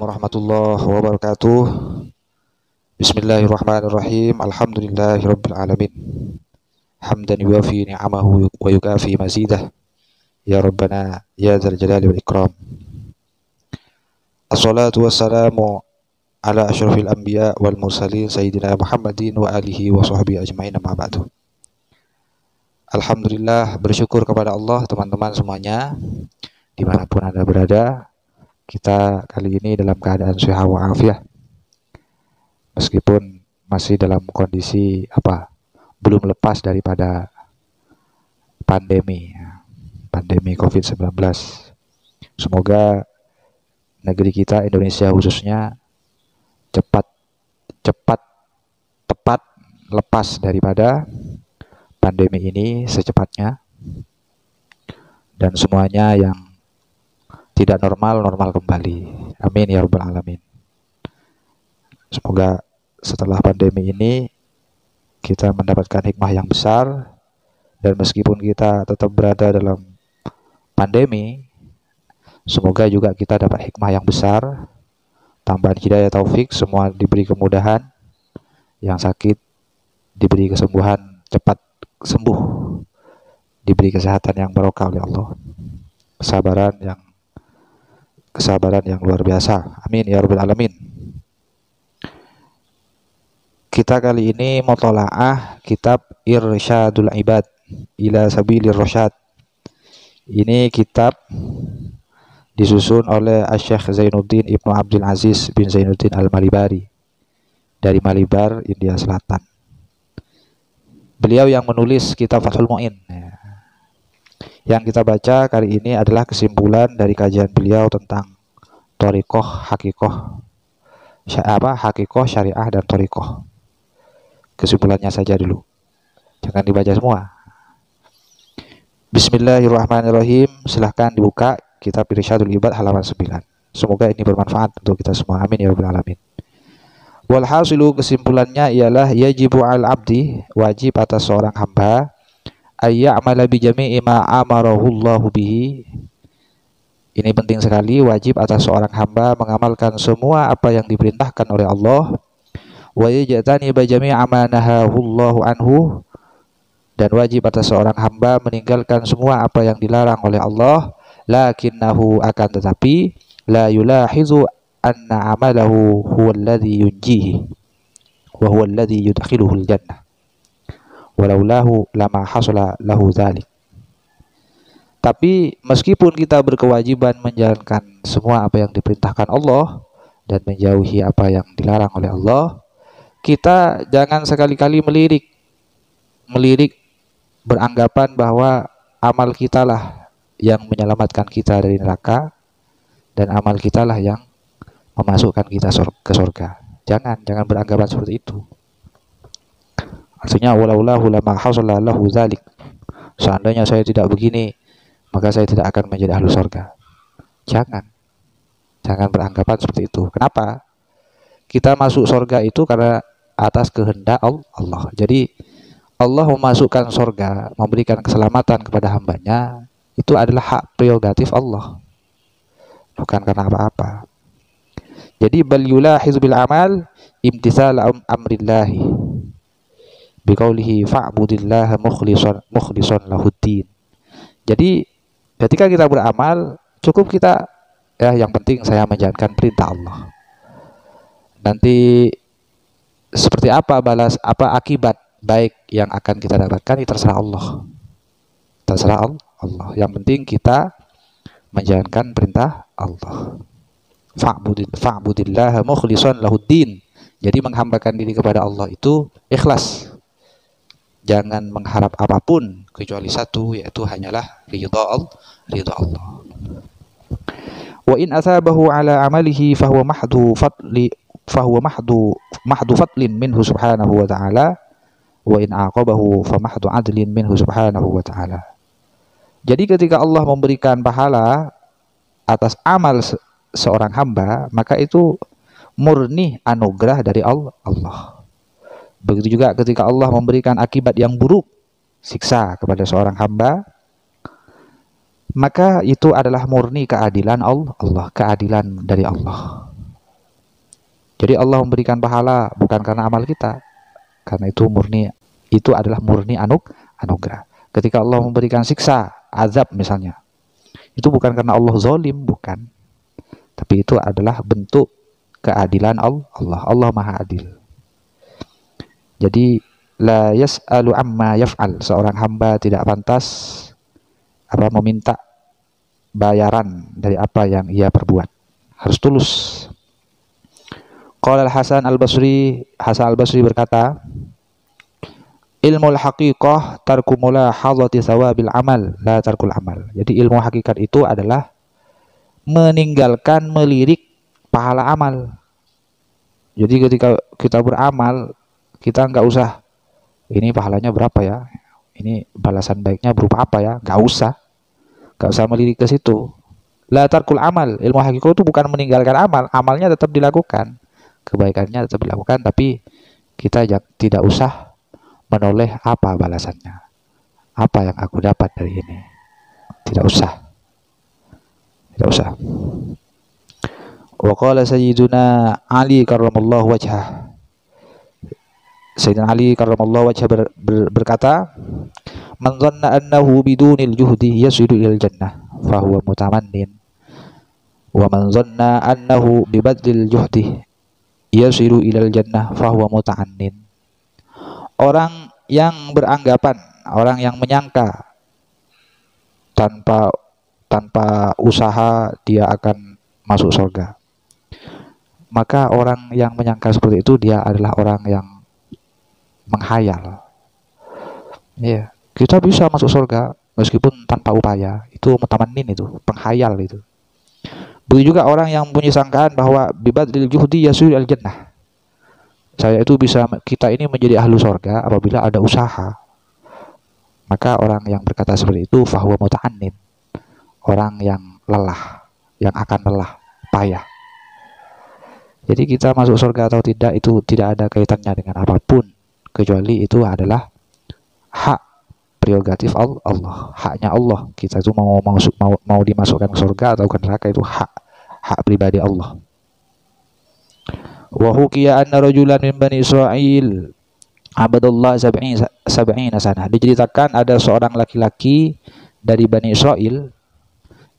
warahmatullahi wabarakatuh. Bismillahirrahmanirrahim. Alhamdulillahirabbil alamin. Hamdan yuwafi ni'amahu wa yukafi mazidah. Ya Rabbana ya dzal jalali wal ikram. Assalatu wassalamu ala asyrafil anbiya wal mursalin sayyidina Muhammadin wa alihi wa sahbihi ajmain, amma ba'du. Alhamdulillah, bersyukur kepada Allah teman-teman semuanya dimanapun Anda berada. Kita kali ini dalam keadaan sehat walafiat, meskipun masih dalam kondisi belum lepas daripada pandemi COVID-19. Semoga negeri kita, Indonesia khususnya, tepat lepas daripada pandemi ini secepatnya, dan semuanya yang tidak normal kembali. Amin ya rabbal alamin. Semoga setelah pandemi ini kita mendapatkan hikmah yang besar, dan meskipun kita tetap berada dalam pandemi, semoga juga kita dapat hikmah yang besar, tambahan hidayah taufik, semua diberi kemudahan, yang sakit diberi kesembuhan, cepat sembuh, diberi kesehatan yang barokah oleh Allah, kesabaran yang luar biasa. Amin ya rabbal alamin. Kita kali ini mutolaah kitab Irsyadul Ibad ila Sabilir Rasyad. Ini kitab disusun oleh Syekh Zainuddin Ibnu Abdul Aziz bin Zainuddin Al-Malibari dari Malibar, India Selatan. Beliau yang menulis kitab Fathul Mu'in. Yang kita baca kali ini adalah kesimpulan dari kajian beliau tentang thariqah, hakikoh, syariah, dan thariqah. Kesimpulannya saja dulu, jangan dibaca semua. Bismillahirrahmanirrahim. Silahkan dibuka kitab Irsyadul Ibad halaman 9. Semoga ini bermanfaat untuk kita semua. Amin ya rabbal alamin. Walhasilu, kesimpulannya ialah yajibu al abdi, wajib atas seorang hamba, ayya'mala bi jami'i ma amarahu Allahu bihi. Ini penting sekali, wajib atas seorang hamba mengamalkan semua apa yang diperintahkan oleh Allah, wa yajtani bi jami'i ma nahahu Allahu anhu, dan wajib atas seorang hamba meninggalkan semua apa yang dilarang oleh Allah, lakinnahu, akan tetapi, la yulahizu anna amalahu huwa alladhi yunjihi wa huwa alladhi yudkhiluhu al-jannah walaulahu lama hasala lahu dzalik. Tapi meskipun kita berkewajiban menjalankan semua apa yang diperintahkan Allah dan menjauhi apa yang dilarang oleh Allah, kita jangan sekali-kali melirik beranggapan bahwa amal kita lah yang menyelamatkan kita dari neraka, dan amal kita lah yang memasukkan kita ke surga. Jangan beranggapan seperti itu. Artinya walaulahu lama hasala lahu dzalik. Seandainya saya tidak begini, maka saya tidak akan menjadi ahli surga. Jangan beranggapan seperti itu. Kenapa? Kita masuk surga itu karena atas kehendak Allah. Jadi Allah memasukkan surga, memberikan keselamatan kepada hambanya, itu adalah hak prerogatif Allah, bukan karena apa-apa. Jadi bal yulahizu bil amal imtithal amrillahi biqaulihi fa'budillaha mukhlishan lahuddin. Jadi ketika kita beramal, cukup kita yang penting saya menjalankan perintah Allah. Nanti seperti apa akibat baik yang akan kita dapatkan, itu terserah Allah. Yang penting kita menjalankan perintah Allah. Fa'budillaha mukhlishan lahuddin. Jadi menghambakan diri kepada Allah itu ikhlas. Jangan mengharap apapun kecuali satu, yaitu hanyalah ridha Allah. Wa in athabahu ala amalihi fahuwa mahdu fadlin minhu subhanahu wa ta'ala, wa in aqabahu fa mahdu adlin minhu subhanahu wa ta'ala. Jadi ketika Allah memberikan pahala atas amal seorang hamba, maka itu murni anugerah dari Allah. Begitu juga ketika Allah memberikan akibat yang buruk, siksa kepada seorang hamba, maka itu adalah murni keadilan Allah, keadilan dari Allah. Jadi Allah memberikan pahala bukan karena amal kita, karena itu adalah murni anugerah. Ketika Allah memberikan siksa, azab misalnya, itu bukan karena Allah zalim, bukan, tapi itu adalah bentuk keadilan Allah. Allah Maha Adil. Jadi la yas'alu amma yaf'al, seorang hamba tidak pantas meminta bayaran dari apa yang ia perbuat, harus tulus. Qala Hasan al-Basri berkata, ilmu haqiqah tarku mulahadhati thawabil amal la tarkul amal. Jadi ilmu hakikat itu adalah meninggalkan melirik pahala amal. Jadi ketika kita beramal, kita nggak usah ini pahalanya berapa ya, ini balasan baiknya berupa apa ya, nggak usah melirik ke situ. La tarkul amal, ilmu hakikat itu bukan meninggalkan amal, amalnya tetap dilakukan, kebaikannya tetap dilakukan, tapi kita tidak usah menoleh apa balasannya, apa yang aku dapat dari ini, tidak usah. Wa qala sayyiduna Ali karramallahu wajhah, Sayyidina Ali karramallahu wajhah berkata, man dhanna annahu bidunil juhdi yasilu ilal jannah fahuwa mutamannin, wa man dhanna annahu bibadlil juhdi yasilu ilal jannah fahuwa muta'annin. Orang yang beranggapan, orang yang menyangka tanpa usaha dia akan masuk surga, maka orang yang menyangka seperti itu dia adalah orang yang menghayal. Iya, kita bisa masuk surga meskipun tanpa upaya, itu mutamannin, itu penghayal itu. Begitu juga orang yang punya sangkaan bahwa bibadlil juhdi yasul al jannah, kita ini menjadi ahlu surga apabila ada usaha. Maka orang yang berkata seperti itu fahuwa muta'annin, orang yang lelah, yang akan lelah, payah. Jadi kita masuk surga atau tidak itu tidak ada kaitannya dengan apapun, kecuali itu adalah hak prerogatif Allah, haknya Allah. Kita itu mau dimasukkan ke surga atau ke neraka itu hak pribadi Allah. Wa hukiya anna rajulan min bani Israil abadallah sab'ina sanah. Diceritakan ada seorang laki-laki dari Bani Israil,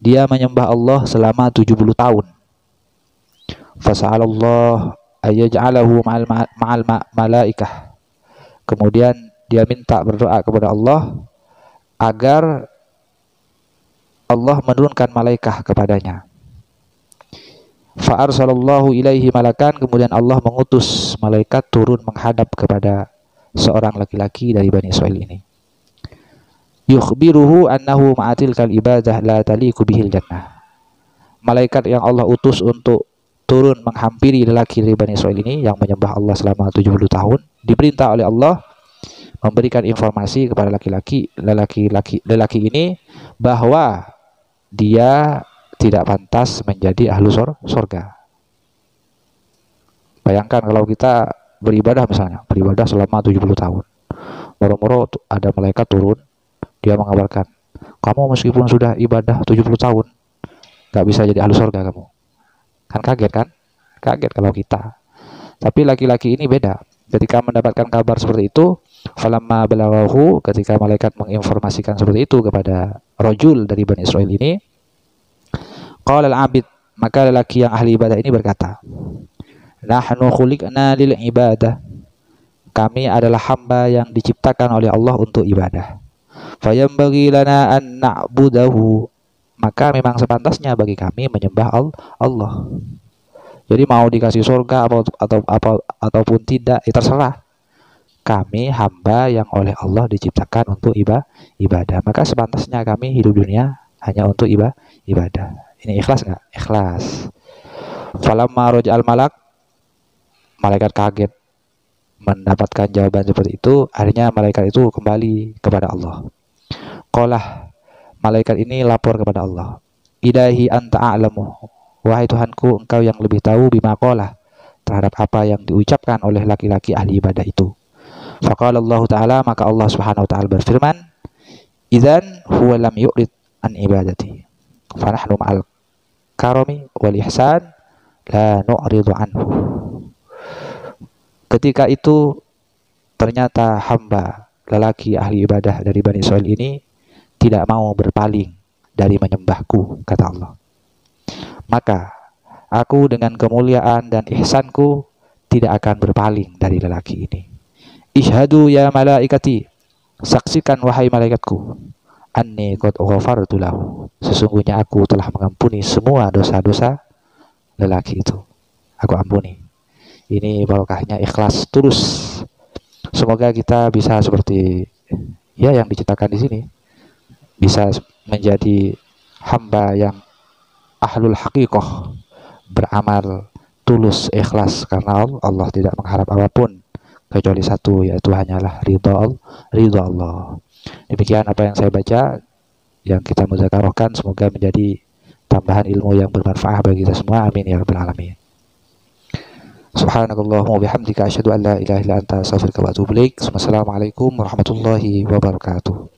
dia menyembah Allah selama 70 tahun. Fasa'alallah ayyaj'alahu ma'al malaikah. Kemudian dia minta berdoa kepada Allah agar Allah menurunkan malaikat kepadanya. Fa'arsalallahu ilaihi malakan, kemudian Allah mengutus malaikat turun menghadap kepada seorang laki-laki dari Bani Israil ini. Yukhbiruhu annahu ma'atilkal ibadah la taliku bihil jannah. Malaikat yang Allah utus untuk turun menghampiri lelaki dari Bani Israil ini yang menyembah Allah selama 70 tahun, diperintah oleh Allah memberikan informasi kepada lelaki ini bahwa dia tidak pantas menjadi ahlu surga. Bayangkan kalau kita beribadah selama 70 tahun, moro-moro ada malaikat turun, dia mengabarkan, kamu meskipun sudah ibadah 70 tahun gak bisa jadi ahlu surga kamu. Kan kaget kalau kita. Tapi laki-laki ini beda. Ketika mendapatkan kabar seperti itu, falamma balaghahu, ketika malaikat menginformasikan seperti itu kepada rajul dari Bani Israil ini, qala al-abid, maka lelaki yang ahli ibadah ini berkata, nahnu khuliqna lil ibadah, kami adalah hamba yang diciptakan oleh Allah untuk ibadah. Fayambaghi lana an na'budahu, maka memang sepantasnya bagi kami menyembah Allah. Jadi mau dikasih surga ataupun tidak, terserah. Kami hamba yang oleh Allah diciptakan untuk ibadah, maka sepantasnya kami hidup dunia hanya untuk ibadah. Ini ikhlas nggak? Ikhlas. Falamma raja'al malaikat kaget mendapatkan jawaban seperti itu. Akhirnya malaikat itu kembali kepada Allah. Qala, malaikat ini lapor kepada Allah, ilahi anta a'lamu, wahai Tuhanku, engkau yang lebih tahu bima qala, terhadap apa yang diucapkan oleh laki-laki ahli ibadah itu. Faqala Allah Ta'ala, maka Allah Subhanahu wa Ta'ala berfirman, idzan huwa lam yu'rid an ibadati fanahnu ma'al karami wal ihsan la nu'ridu anhu. Ketika itu ternyata hamba lelaki ahli ibadah dari Bani Israil ini tidak mau berpaling dari menyembahku, kata Allah. Maka aku dengan kemuliaan dan ihsanku tidak akan berpaling dari lelaki ini. Ishhadu ya malaikati, saksikan wahai malaikatku, anni qad ghafartu lahu, sesungguhnya aku telah mengampuni semua dosa-dosa lelaki itu. Aku ampuni. Ini barokahnya ikhlas, tulus. Semoga kita bisa seperti ya yang diceritakan di sini, bisa menjadi hamba yang ahlul haqiqah, beramal tulus, ikhlas karena Allah tidak mengharap apapun kecuali satu, yaitu hanyalah ridha Allah. Demikian apa yang saya baca, yang kita mudzakarahkan, semoga menjadi tambahan ilmu yang bermanfaat bagi kita semua. Amin ya rabbal alamin. Subhanakallahumma wa bihamdika asyhadu an la ilaha illa anta astaghfiruka wa atubu ilaik. Wassalamualaikum warahmatullahi wabarakatuh.